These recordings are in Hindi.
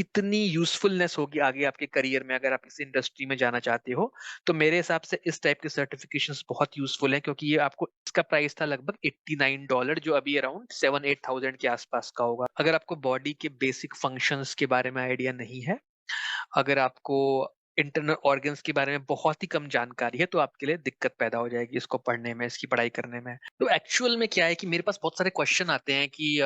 कितनी यूज़फुलनेस होगी आगे आपके करियर में अगर आप इस इंडस्ट्री में जाना चाहते हो, तो मेरे हिसाब से इस टाइप के सर्टिफ़िकेशंस बहुत यूज़फुल हैं क्योंकि ये आपको इसका प्राइस था लगभग $89 जो अभी अराउंड 7-8,000 के आस-पास का होगा। अगर आपको बॉडी के बेसिक फंक्शंस के बारे में आइडिया नहीं है, अगर आपको इंटरनल ऑर्गन्स के बारे में बहुत ही कम जानकारी है, तो आपके लिए दिक्कत पैदा हो जाएगी इसको पढ़ने में, इसकी पढ़ाई करने में। तो एक्चुअल में क्या है कि मेरे पास बहुत सारे क्वेश्चन आते हैं कि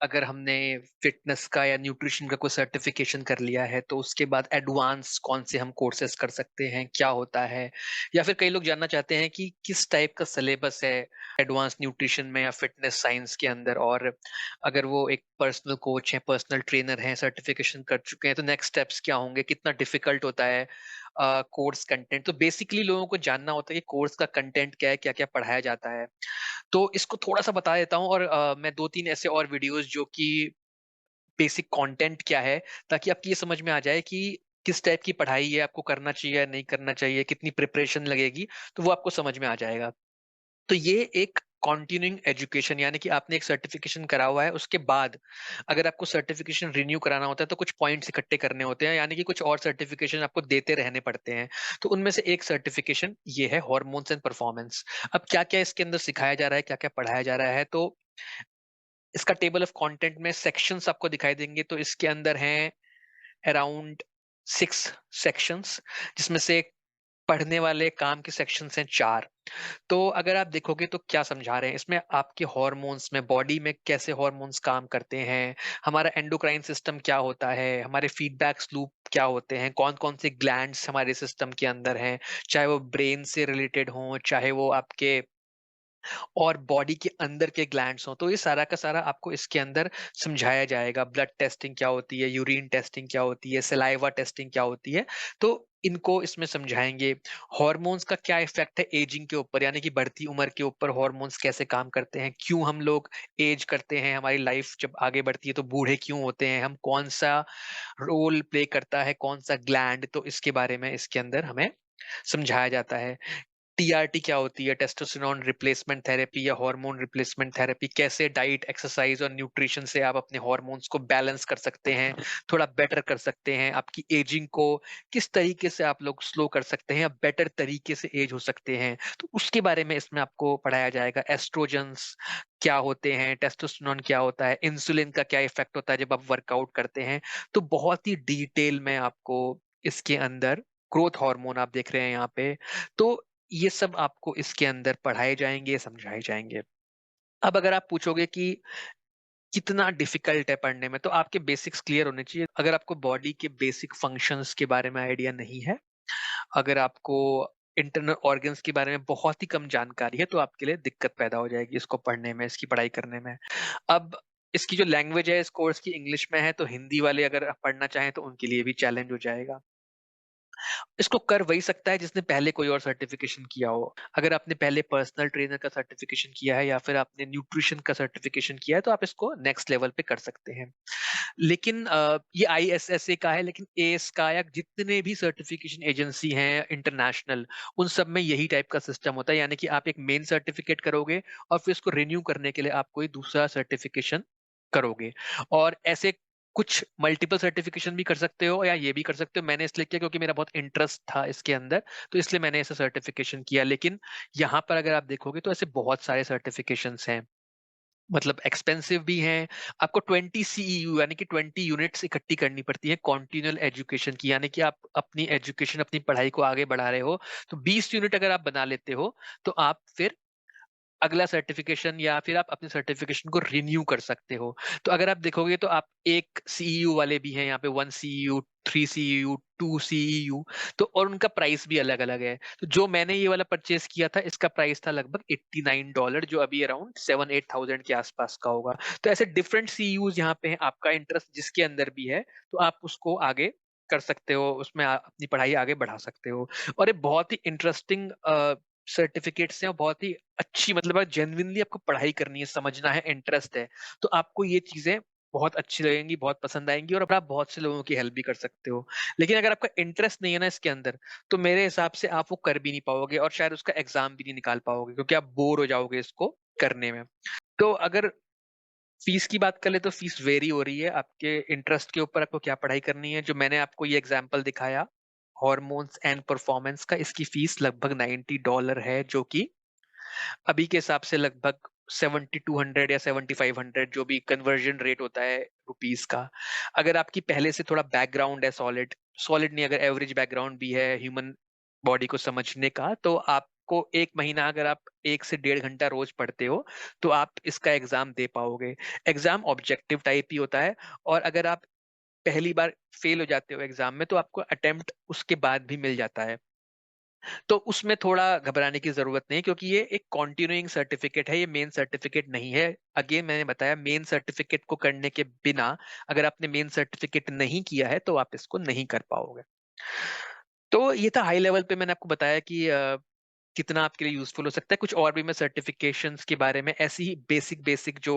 अगर हमने फिटनेस का या न्यूट्रिशन का कोई सर्टिफिकेशन कर लिया है, तो उसके बाद एडवांस कौन से हम कोर्सेज़ कर सकते हैं, क्या होता है? या फिर कई लोग जानना चाहते हैं कि किस टाइप का सिलेबस है एडवांस न्यूट्रिशन में या फिटनेस साइंस के अंदर और अगर वो एक पर्सनल कोच हैं, पर्सनल ट्रेनर हैं, सर्टिफ़िकेशन कर चुके हैं, तो नेक्स्ट स्टेप्स क्या होंगे? कितना डिफ़िकल्ट होता है कोर्स कंटेंट? तो बेसिकली लोगों को जानना होता है कि कोर्स का कंटेंट क्या है, क्या-क्या पढ़ाया जाता है। तो इसको थोड़ा-सा बता देता हूँ और मैं 2-3 ऐसे और वीडियोज़ जो कि बेसिक कंटेंट क्या है, ताकि आपको ये समझ में आ जाए कि किस टाइप की पढ़ाई है, आपको करना चाहिए या नहीं करना चाहिए, कितनी प्रिपरेशन लगेगी, तो वो आपको समझ में आ जाएगा। तो ये एक कंटिन्यूइंग एजुकेशन यानी कि आपने एक सर्टिफिकेशन करा हुआ है, उसके बाद अगर आपको सर्टिफिकेशन रिन्यू कराना होता है, तो कुछ पॉइंट्स इकट्ठे करने होते हैं, यानी कि कुछ और सर्टिफिकेशन आपको देते रहने पड़ते हैं। तो उनमें से एक सर्टिफिकेशन ये है हार्मोन्स एंड परफॉर्मेंस। अब क्या-क्या इसके अंदर सिखाया जा रहा है, क्या-क्या पढ़ाया जा रहा है, तो इसका टेबल ऑफ कंटेंट में सेक्शंस आपको दिखाई देंगे, तो इसके अंदर हैं अराउंड 6 सेक्शंस जिसमें से पढ़ने वाले काम के सेक्शंस हैं 4। तो अगर आप देखोगे तो क्या समझा रहे हैं इसमें आपके हार्मोन्स में बॉडी में कैसे हार्मोन्स काम करते हैं, हमारा एंडोक्राइन सिस्टम क्या होता है, हमारे फीडबैक्स लूप क्या होते हैं, कौन-कौन से ग्लैंड्स हमारे सिस्टम के अंदर हैं, चाहे वो ब्रेन से रिलेटेड हों, चाहे वो आपके और बॉडी के अंदर के ग्लैंड्स हों, तो ये सारा का सारा आपको इसके अंदर समझाया जाएगा। ब्लड टेस्टिंग क्या होती है, यूरिन टेस्टिंग क्या होती है, सलाइवा टेस्टिंग क्या होती है, तो इनको इसमें समझाएँगे। हॉर्मोन्स का क्या इफ़ेक्ट है एजिंग के ऊपर, यानी कि बढ़ती उम्र के ऊपर हॉर्मोन्स कैसे काम करते हैं, क्यों हम लोग एज करते हैं, हमारी लाइफ़ जब आगे बढ़ती है तो बूढ़े क्यों होते हैं, हम कौन-सा रोल प्ले करता है, कौन-सा ग्लैंड, तो इसके बारे में इसके अंदर हमें समझाया जाता है। टीआरटी क्या होती है, टेस्टोस्टेरोन रिप्लेसमेंट थेरेपी या हार्मोन रिप्लेसमेंट थेरेपी, कैसे डाइट, एक्सरसाइज और न्यूट्रिशन से आप अपने हार्मोन्स को बैलेंस कर सकते हैं, थोड़ा बेटर कर सकते हैं, आपकी एजिंग को किस तरीके से आप लोग स्लो कर सकते हैं या बेटर तरीके से एज हो सकते हैं, तो उसके बारे में इसमें आपको पढ़ाया जाएगा। एस्ट्रोजन्स क्या होते हैं, टेस्टोस्टेरोन क्या होता है, इंसुलिन का क्या इफेक्ट होता है जब आप वर्कआउट करते हैं, तो बहुत ही डिटेल में आपको इसके अंदर ग्रोथ हार्मोन आप देख रहे हैं यहाँ पे, तो ये सब आपको इसके अंदर पढ़ाए जाएँगे, समझाए जाएँगे। अब अगर आप पूछोगे कि कितना डिफ़िकल्ट है पढ़ने में, तो आपके बेसिक्स क्लियर होने चाहिए। अगर आपको बॉडी के बेसिक फंक्शंस के बारे में आइडिया नहीं है, अगर आपको इंटरनल ऑर्गन्स के बारे में बहुत ही कम जानकारी है, तो आपके लिए दिक्कत पैदा हो जाएगी इसको पढ़ने में, इसकी पढ़ाई करने में। अब इसकी जो लैंग्वेज है इस कोर्स की इंग्लिश में है, तो हिंदी वाले अगर पढ़ना चाहें, तो उनके लिए भी चैलेंज हो जाएगा। इसको कर वही सकता है जिसने पहले कोई और सर्टिफ़िकेशन किया हो। अगर आपने पहले पर्सनल ट्रेनर का सर्टिफ़िकेशन किया है या फिर आपने न्यूट्रिशन का सर्टिफ़िकेशन किया है, तो आप इसको नेक्स्ट लेवल पे कर सकते हैं। लेकिन ये आईएसएसए का है, लेकिन एएस या जितने भी सर्टिफ़िकेशन एजेंसी हैं इंटरनेशनल, उन सब में यही टाइप का सिस्टम होता है। यानी कि आप एक मेन सर्टिफ़िकेट करोगे और फिर उसको रिन्यू करने के लिए आप कोई दूसरा सर्टिफ़िकेशन करोगे। और ऐसे कुछ मल्टीपल सर्टिफ़िकेशन भी कर सकते हो या ये भी कर सकते हो। मैंने इसलिए किया क्योंकि मेरा बहुत इंटरेस्ट था इसके अंदर, तो इसलिए मैंने ऐसा सर्टिफ़िकेशन किया। लेकिन यहाँ पर अगर आप देखोगे तो ऐसे बहुत सारे सर्टिफ़िकेशंस हैं। मतलब एक्सपेंसिव भी हैं। आपको 20 सीईयू यानी कि 20 यूनिट्स इकट्ठी करनी पड़ती है कॉन्टिन्यूअल एजुकेशन की, यानी कि आप अपनी एजुकेशन, अपनी पढ़ाई को आगे बढ़ा रहे हो, तो 20 यूनिट अगर आप बना लेते हो, तो आप फिर अगला सर्टिफ़िकेशन या फिर आप अपने सर्टिफ़िकेशन को रिन्यू कर सकते हो। तो अगर आप देखोगे तो आप 1 सीईयू वाले भी हैं यहाँ पे, 1 सीईयू, 3 सीईयू, 2 सीईयू, तो और उनका प्राइस भी अलग-अलग है। तो जो मैंने ये वाला परचेज़ किया था, इसका प्राइस था लगभग $89 जो अभी अराउंड 7-8,000 के आस-पास का होगा। तो ऐसे डिफरेंट सीईयूज़ यहाँ पे हैं, आपका इंटरेस्ट जिसके अंदर भी है, तो आप उसको आगे कर सकते हो, उसमें अपनी पढ़ाई आगे बढ़ा सकते हो। और ये बहुत ही इंटरेस्टिंग सर्टिफ़िकेट्स हैं और बहुत ही अच्छी, मतलब जेनुइनली आपको पढ़ाई करनी है, समझना है, इंटरेस्ट है, तो आपको ये चीज़ें बहुत अच्छी लगेंगी, बहुत पसंद आएँगी और आप बहुत से लोगों की हेल्प भी कर सकते हो। लेकिन अगर आपका इंटरेस्ट नहीं है ना इसके अंदर, तो मेरे हिसाब से आप वो कर भी नहीं पाओगे और शायद उसका एग्ज़ाम भी नहीं निकाल पाओगे क्योंकि आप बोर हो जाओगे इसको करने में। तो अगर फीस की बात कर ले तो फीस वेरी हो रही है, आपके इंटरेस्ट के ऊपर आपको क्या पढ़ाई करनी है। जो मैंने आपको ये एग्ज़ाम्पल दिखाया, हॉर्मोन्स एंड परफॉर्मेंस का, इसकी फीस लगभग $90 है, जो कि अभी के हिसाब से लगभग 7200 या 7500 जो भी कन्वर्जन रेट होता है रुपीस का। अगर आपकी पहले से थोड़ा बैकग्राउंड है सॉलिड, सॉलिड नहीं, अगर एवरेज बैकग्राउंड भी है ह्यूमन बॉडी को समझने का, तो आपको 1 महीना अगर आप 1 से 1.5 घंटा रोज पढ़ते हो, तो आप इसका एग्ज़ाम दे पाओगे। एग्ज़ाम ऑब्जेक्टिव टाइप ही होता है, और अगर आप पहली बार फेल हो जाते हो एग्ज़ाम में, तो आपको अटेम्प्ट उसके बाद भी मिल जाता है। तो उसमें थोड़ा घबराने की ज़रूरत नहीं है, क्योंकि ये एक कंटीन्यूइंग सर्टिफ़िकेट है, ये मेन सर्टिफ़िकेट नहीं है। अगेन मैंने बताया, मेन सर्टिफ़िकेट को करने के बिना, अगर आपने मेन सर्टिफ़िकेट नहीं किया है, तो आप इसको नहीं कर पाओगे। तो ये था हाई लेवल पे, मैंने आपको बताया कि कितना आपके लिए यूज़फुल हो सकता है। कुछ और भी मैं सर्टिफ़िकेशंस के बारे में ऐसी ही बेसिक जो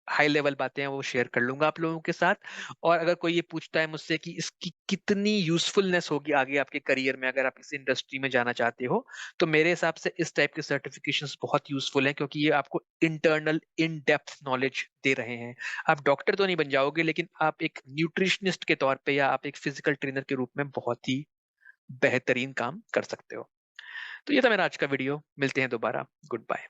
हाई लेवल बातें हैं, वो शेयर कर लूँगा आप लोगों के साथ। और अगर कोई ये पूछता है मुझसे कि इसकी कितनी यूज़फुलनेस होगी आगे आपके करियर में, अगर आप इस इंडस्ट्री में जाना चाहते हो, तो मेरे हिसाब से इस टाइप के सर्टिफ़िकेशंस बहुत यूज़फुल हैं, क्योंकि ये आपको इंटरनल इन डेप्थ नॉलेज दे रहे हैं। आप डॉक्टर तो नहीं बन जाओगे, लेकिन आप एक न्यूट्रिशनिस्ट के तौर पे या आप एक फिज़िकल ट्रेनर के रूप में बहुत ही बेहतरीन काम कर सकते हो। तो ये था मेरा आज का वीडियो। मिलते हैं दोबारा। Good bye.